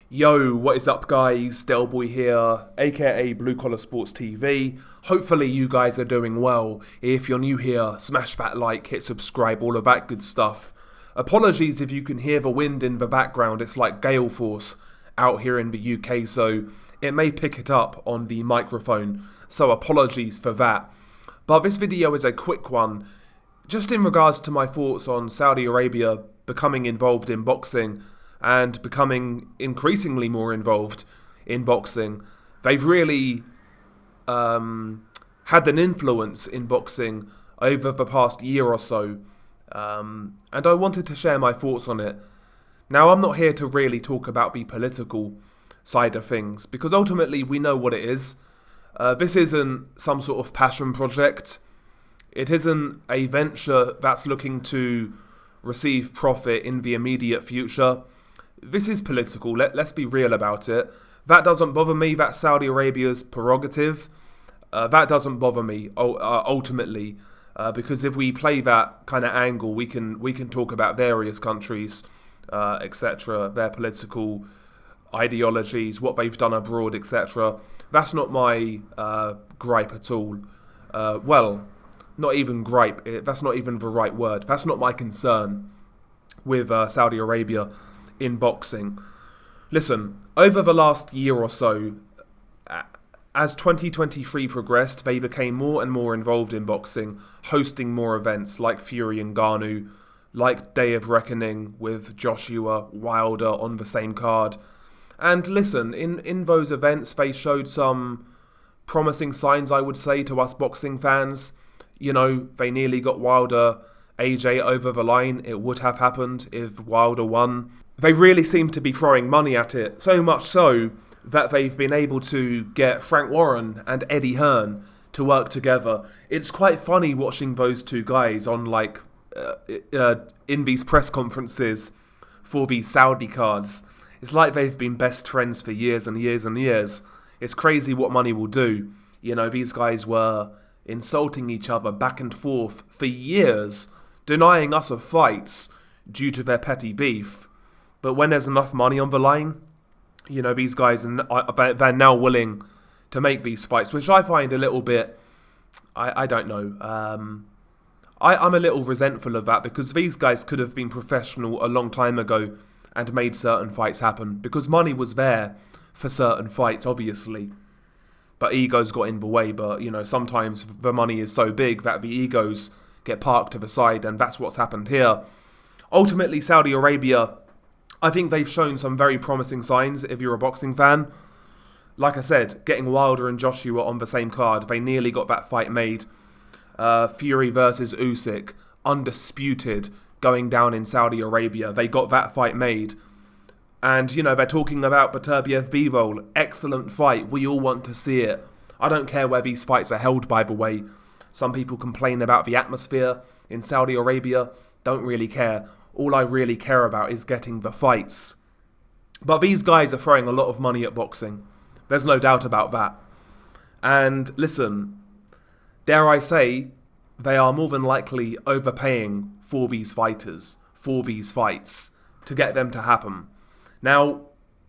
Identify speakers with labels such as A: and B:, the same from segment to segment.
A: Yo, what is up guys? Delboy here, aka Blue Collar Sports TV. Hopefully you guys are doing well. If you're new here, smash that like, hit subscribe, all of that good stuff. Apologies if you can hear the wind in the background, it's like gale force out here in the UK, so it may pick it up on the microphone, so apologies for that. But this video is a quick one, just in regards to my thoughts on Saudi Arabia becoming involved in boxing and becoming increasingly more involved in boxing. They've really had an influence in boxing over the past year or so, and I wanted to share my thoughts on it. Now, I'm not here to really talk about the political side of things, because ultimately we know what it is. This isn't some sort of passion project. It isn't a venture that's looking to receive profit in the immediate future. This is political, let's be real about it. That doesn't bother me, that's Saudi Arabia's prerogative. That doesn't bother me, ultimately, because if we play that kind of angle, we can talk about various countries, etc., their political ideologies, what they've done abroad, etc. That's not my gripe at all. Well, not even gripe, that's not even the right word. That's not my concern with Saudi Arabia in boxing. Listen, over the last year or so, as 2023 progressed, they became more and more involved in boxing, hosting more events like Fury and Ngannou, like Day of Reckoning with Joshua Wilder on the same card. And listen, in those events, they showed some promising signs, I would say, to us boxing fans. You know, they nearly got Wilder AJ over the line. It would have happened if Wilder won. They really seem to be throwing money at it, so much so that they've been able to get Frank Warren and Eddie Hearn to work together. It's quite funny watching those two guys on in these press conferences for these Saudi cards. It's like they've been best friends for years and years and years. It's crazy what money will do. You know, these guys were insulting each other back and forth for years, denying us of fights due to their petty beef. But when there's enough money on the line, you know, these guys, they're now willing to make these fights, which I find a little bit, I don't know. I'm a little resentful of that, because these guys could have been professional a long time ago and made certain fights happen, because money was there for certain fights, obviously. But egos got in the way, but, you know, sometimes the money is so big that the egos get parked to the side, and that's what's happened here. Ultimately, Saudi Arabia, I think they've shown some very promising signs if you're a boxing fan. Like I said, getting Wilder and Joshua on the same card, they nearly got that fight made. Fury versus Usyk, undisputed, going down in Saudi Arabia. They got that fight made. And, you know, they're talking about Beterbiev-Bivol. Excellent fight. We all want to see it. I don't care where these fights are held, by the way. Some people complain about the atmosphere in Saudi Arabia. Don't really care. All I really care about is getting the fights. But these guys are throwing a lot of money at boxing. There's no doubt about that. And listen, dare I say, they are more than likely overpaying for these fighters, for these fights, to get them to happen. Now,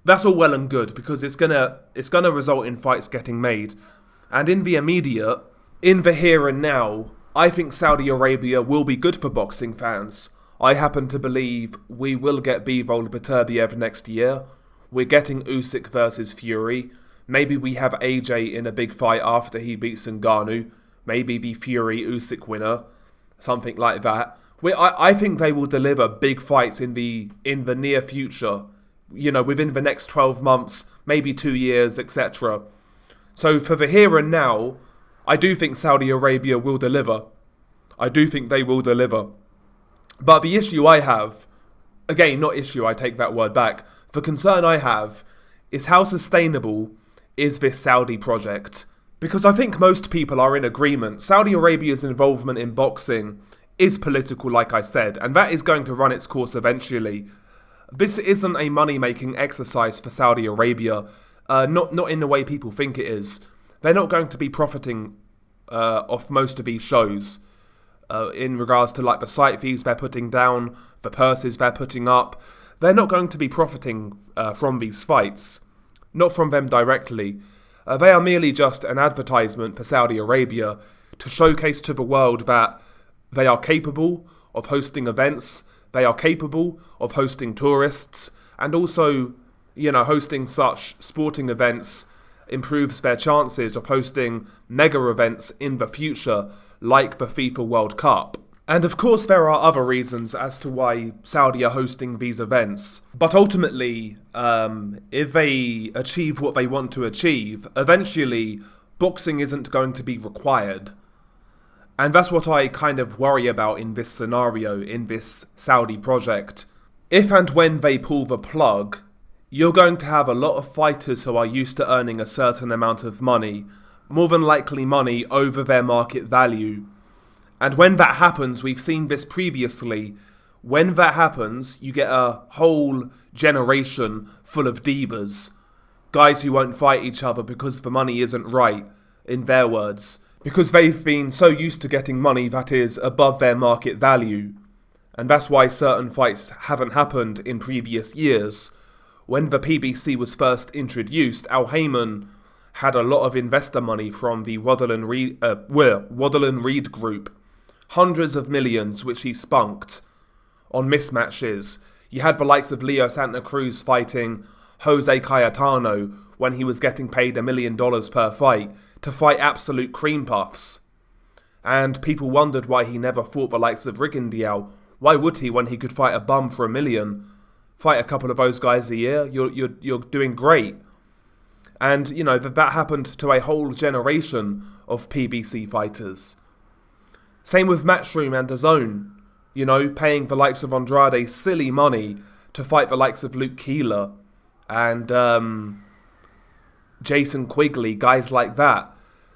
A: that's all well and good, because it's gonna result in fights getting made. And in the immediate, in the here and now, I think Saudi Arabia will be good for boxing fans. I happen to believe we will get Bivol Beterbiev next year. We're getting Usyk versus Fury. Maybe we have AJ in a big fight after he beats Ngannou. Maybe the Fury-Usyk winner. Something like that. I think they will deliver big fights in the near future. You know, within the next 12 months, maybe 2 years, etc. So for the here and now, I do think Saudi Arabia will deliver. I do think they will deliver. But the issue I have, again, not issue, I take that word back. The concern I have is how sustainable is this Saudi project? Because I think most people are in agreement. Saudi Arabia's involvement in boxing is political, like I said, and that is going to run its course eventually. This isn't a money-making exercise for Saudi Arabia, not in the way people think it is. They're not going to be profiting off most of these shows. In regards to like the site fees they're putting down, the purses they're putting up. they're not going to be profiting from these fights. Not from them directly. They are merely just an advertisement for Saudi Arabia to showcase to the world that they are capable of hosting events, they are capable of hosting tourists, and also, hosting such sporting events improves their chances of hosting mega events in the future, like the FIFA World Cup. And of course there are other reasons as to why Saudi are hosting these events. But ultimately, if they achieve what they want to achieve, eventually boxing isn't going to be required. And that's what I kind of worry about in this scenario, in this Saudi project. If and when they pull the plug, you're going to have a lot of fighters who are used to earning a certain amount of money, more than likely money over their market value. And when that happens, we've seen this previously, when that happens, you get a whole generation full of divas. Guys who won't fight each other because the money isn't right, in their words. Because they've been so used to getting money that is above their market value. And that's why certain fights haven't happened in previous years. When the PBC was first introduced, Al Heyman had a lot of investor money from the Waddell & Reed group. Hundreds of millions which he spunked on mismatches. You had the likes of Leo Santa Cruz fighting Jose Cayetano when he was getting paid $1 million per fight to fight absolute cream puffs. And people wondered why he never fought the likes of Rigondeaux. Why would he when he could fight a bum for $1 million? Fight a couple of those guys a year, you're doing great. And, that happened to a whole generation of PBC fighters. Same with Matchroom and DAZN, paying the likes of Andrade silly money to fight the likes of Luke Keeler and Jason Quigley, guys like that.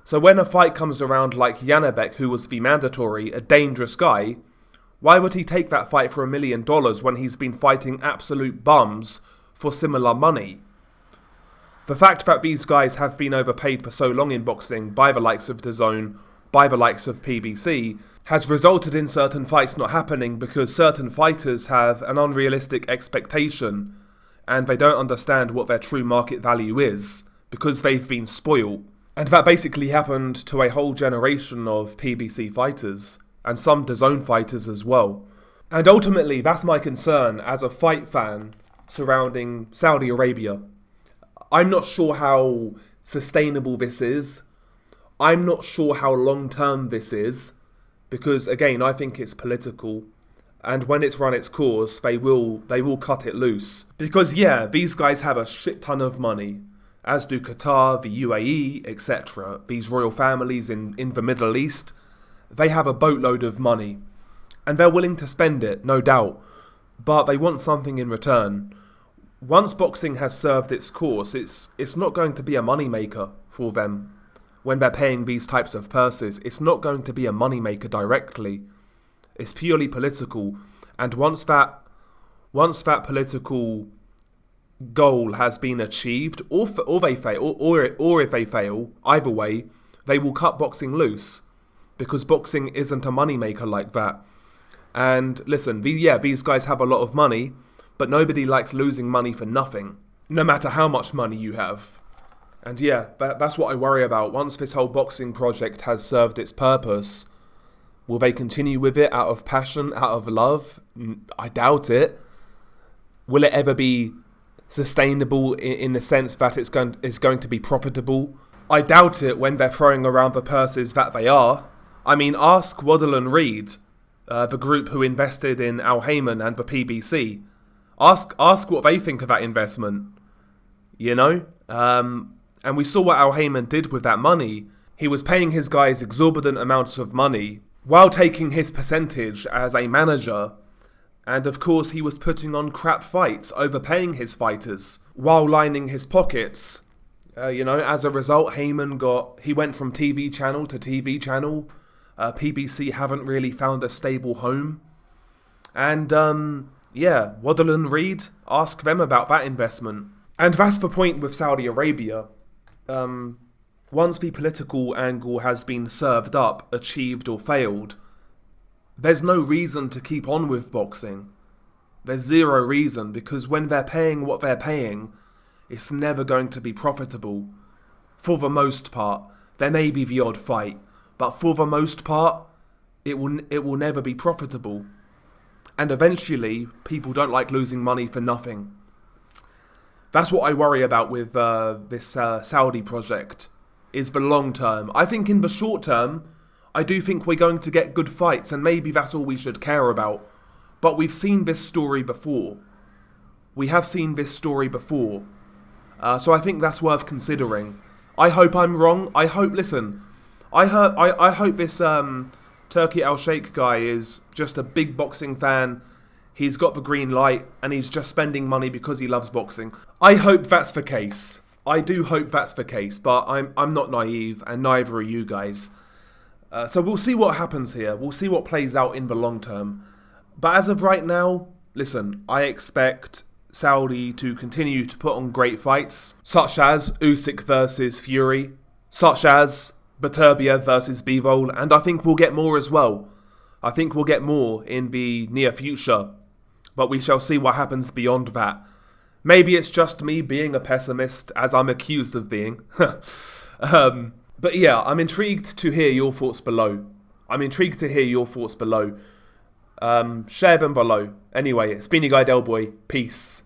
A: So when a fight comes around like Janabek, who was the mandatory, a dangerous guy, why would he take that fight for $1 million when he's been fighting absolute bums for similar money? The fact that these guys have been overpaid for so long in boxing by the likes of DAZN, by the likes of PBC, has resulted in certain fights not happening because certain fighters have an unrealistic expectation and they don't understand what their true market value is because they've been spoiled. And that basically happened to a whole generation of PBC fighters and some DAZN fighters as well. And ultimately, that's my concern as a fight fan surrounding Saudi Arabia. I'm not sure how sustainable this is. I'm not sure how long-term this is, because again, I think it's political, and when it's run its course, they will cut it loose. Because these guys have a shit ton of money, as do Qatar, the UAE, etc. These royal families in the Middle East, they have a boatload of money, and they're willing to spend it, no doubt, but they want something in return. Once boxing has served its course, it's not going to be a moneymaker for them. When they're paying these types of purses, it's not going to be a moneymaker directly. It's purely political. And once that political goal has been achieved, or they fail, or if they fail, either way, they will cut boxing loose. Because boxing isn't a moneymaker like that. And listen, these guys have a lot of money, but nobody likes losing money for nothing, no matter how much money you have. And that's what I worry about. Once this whole boxing project has served its purpose, will they continue with it out of passion, out of love? I doubt it. Will it ever be sustainable in the sense that it's going to be profitable? I doubt it when they're throwing around the purses that they are. I mean, ask Waddell & Reed, the group who invested in Al Heyman and the PBC. Ask what they think of that investment. And we saw what Al Heyman did with that money. He was paying his guys exorbitant amounts of money while taking his percentage as a manager. And of course he was putting on crap fights, overpaying his fighters, while lining his pockets. As a result, he went from TV channel to TV channel. PBC haven't really found a stable home. And Waddell & Reed, ask them about that investment. And that's the point with Saudi Arabia. Once the political angle has been served up, achieved or failed, there's no reason to keep on with boxing. There's zero reason, because when they're paying what they're paying, it's never going to be profitable. For the most part, there may be the odd fight, but for the most part, it will never be profitable. And eventually, people don't like losing money for nothing. That's what I worry about with this Saudi project, is the long term. I think in the short term, I do think we're going to get good fights, and maybe that's all we should care about. But we've seen this story before. We have seen this story before. So I think that's worth considering. I hope I'm wrong. I hope this Turki Al Sheikh guy is just a big boxing fan. He's got the green light and he's just spending money because he loves boxing. I hope that's the case. I do hope that's the case, but I'm not naive, and neither are you guys. So we'll see what happens here. We'll see what plays out in the long term. But as of right now, listen, I expect Saudi to continue to put on great fights, such as Usyk versus Fury, such as Beterbiev versus Bivol, and I think we'll get more as well. I think we'll get more in the near future, but we shall see what happens beyond that. Maybe it's just me being a pessimist, as I'm accused of being. But yeah, I'm intrigued to hear your thoughts below. Share them below. Anyway, it's been your guy Del Boy. Peace.